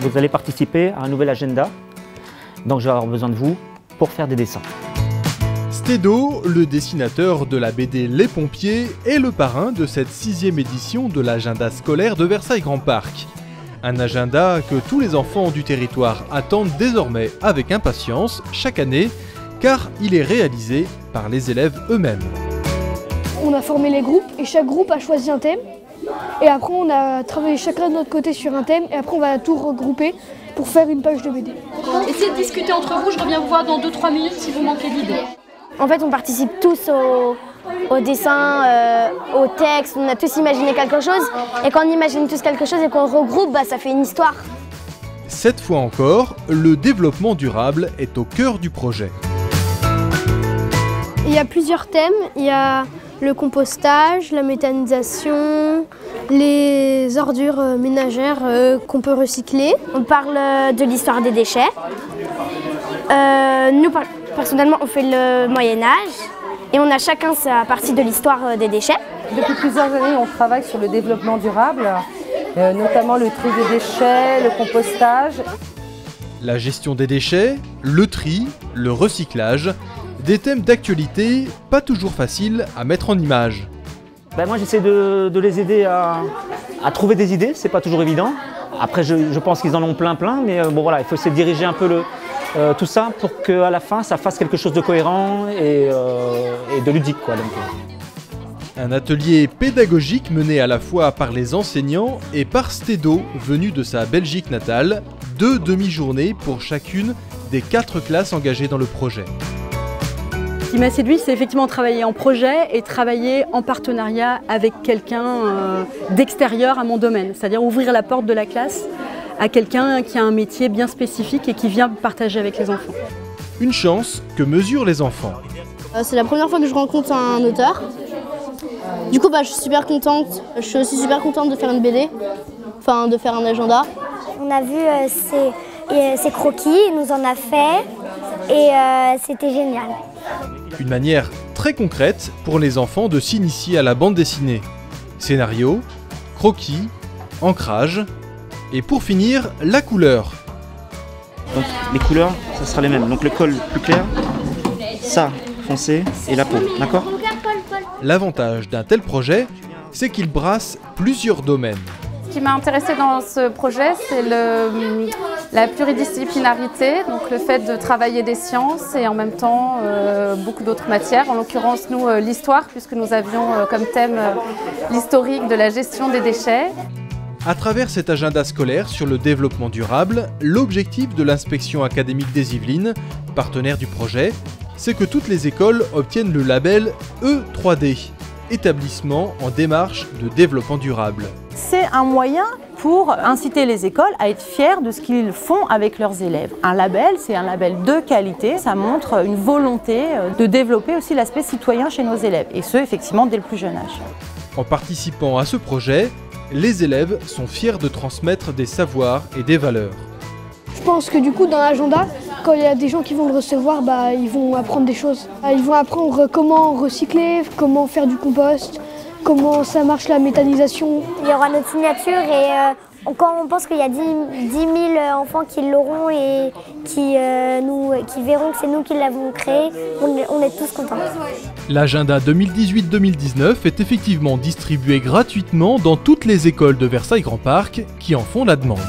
Vous allez participer à un nouvel agenda, donc je vais avoir besoin de vous pour faire des dessins. Stédo, le dessinateur de la BD Les Pompiers, est le parrain de cette 6e édition de l'agenda scolaire de Versailles Grand Parc. Un agenda que tous les enfants du territoire attendent désormais avec impatience chaque année, car il est réalisé par les élèves eux-mêmes. On a formé les groupes et chaque groupe a choisi un thème. Et après on a travaillé chacun de notre côté sur un thème et après on va tout regrouper pour faire une page de BD. Essayez de discuter entre vous, je reviens vous voir dans 2-3 minutes si vous manquez d'idées. En fait, on participe tous au dessin, au texte, on a tous imaginé quelque chose. Et quand on imagine tous quelque chose et qu'on regroupe, ça fait une histoire. Cette fois encore, le développement durable est au cœur du projet. Il y a plusieurs thèmes, il y a le compostage, la méthanisation, les ordures ménagères qu'on peut recycler. On parle de l'histoire des déchets. Nous, personnellement, on fait le Moyen-Âge et on a chacun sa partie de l'histoire des déchets. Depuis plusieurs années, on travaille sur le développement durable, notamment le tri des déchets, le compostage. La gestion des déchets, le tri, le recyclage, des thèmes d'actualité pas toujours faciles à mettre en image. Moi j'essaie de les aider à trouver des idées, c'est pas toujours évident. Après je pense qu'ils en ont plein, mais bon voilà, il faut essayer de diriger un peu tout ça pour qu'à la fin ça fasse quelque chose de cohérent et de ludique, quoi. Un atelier pédagogique mené à la fois par les enseignants et par Stédo, venu de sa Belgique natale, 2 demi-journées pour chacune des 4 classes engagées dans le projet. Ce qui m'a séduit, c'est effectivement travailler en projet et travailler en partenariat avec quelqu'un d'extérieur à mon domaine, c'est-à-dire ouvrir la porte de la classe à quelqu'un qui a un métier bien spécifique et qui vient partager avec les enfants. Une chance que mesurent les enfants. C'est la première fois que je rencontre un auteur. Du coup, je suis super contente. Je suis aussi super contente de faire une BD, enfin de faire un agenda. On a vu ses croquis, il nous en a fait et c'était génial. Une manière très concrète pour les enfants de s'initier à la bande dessinée. Scénario, croquis, ancrage et pour finir, la couleur. Donc les couleurs, ça sera les mêmes. Donc le col plus clair, ça foncé et la peau, d'accord ? L'avantage d'un tel projet, c'est qu'il brasse plusieurs domaines. Ce qui m'a intéressée dans ce projet, c'est la pluridisciplinarité, donc le fait de travailler des sciences et en même temps beaucoup d'autres matières. En l'occurrence, nous, l'histoire, puisque nous avions comme thème l'historique de la gestion des déchets. À travers cet agenda scolaire sur le développement durable, l'objectif de l'inspection académique des Yvelines, partenaire du projet, c'est que toutes les écoles obtiennent le label E3D, établissement en démarche de développement durable. C'est un moyen pour inciter les écoles à être fiers de ce qu'ils font avec leurs élèves. Un label, c'est un label de qualité, ça montre une volonté de développer aussi l'aspect citoyen chez nos élèves, et ce, effectivement, dès le plus jeune âge. En participant à ce projet, les élèves sont fiers de transmettre des savoirs et des valeurs. Je pense que du coup, dans l'agenda, quand il y a des gens qui vont le recevoir, ils vont apprendre des choses. Ils vont apprendre comment recycler, comment faire du compost, comment ça marche la méthanisation. Il y aura notre signature et quand on pense qu'il y a 10 000 enfants qui l'auront et qui verront que c'est nous qui l'avons créé, on est tous contents. L'agenda 2018-2019 est effectivement distribué gratuitement dans toutes les écoles de Versailles Grand Parc qui en font la demande.